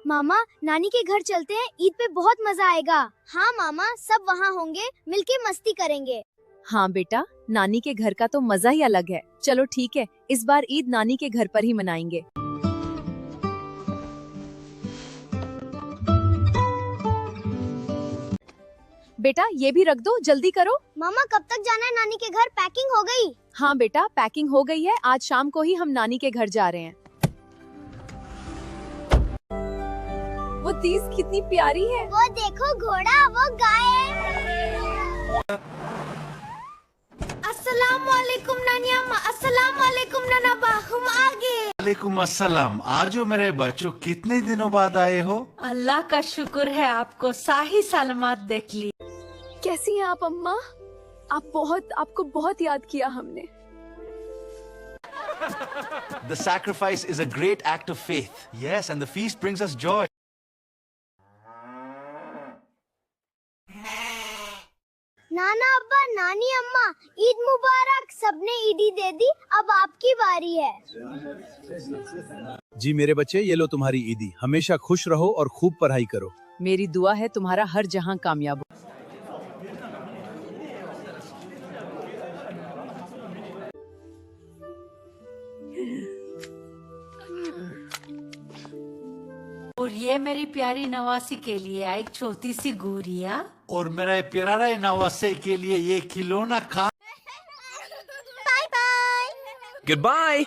मामा नानी के घर चलते हैं, ईद पे बहुत मजा आएगा। हाँ मामा, सब वहाँ होंगे, मिलके मस्ती करेंगे। हाँ बेटा, नानी के घर का तो मजा ही अलग है। चलो ठीक है, इस बार ईद नानी के घर पर ही मनाएंगे। बेटा ये भी रख दो, जल्दी करो। मामा कब तक जाना है नानी के घर? पैकिंग हो गई? हाँ बेटा, पैकिंग हो गई है। आज शाम को ही हम नानी के घर जा रहे हैं। वो तीज कितनी प्यारी है। वो देखो घोड़ा, वो गाय। अस्सलाम वालेकुम नानी अम्मा, अस्सलाम वालेकुम नाना बा, हम आ गए। वालेकुम अस्सलाम। आज हो मेरे बच्चों, कितने दिनों बाद आए हो? अल्लाह का शुक्र है, आपको सही सलामत देख ली। कैसी हैं आप अम्मा? आपको बहुत याद किया हमने। The sacrifice is a great act of faith. Yes, and the feast brings us joy. नाना अब्बा, नानी अम्मा, ईद मुबारक। सबने ईदी दे दी, अब आपकी बारी है। जी मेरे बच्चे, ये लो तुम्हारी ईदी। हमेशा खुश रहो और खूब पढ़ाई करो। मेरी दुआ है तुम्हारा हर जहां कामयाब हो। और ये मेरी प्यारी नवासी के लिए एक छोटी सी गुड़िया। और मेरा प्यारा नवासे के लिए ये खिलौना खा। Bye bye. Good bye.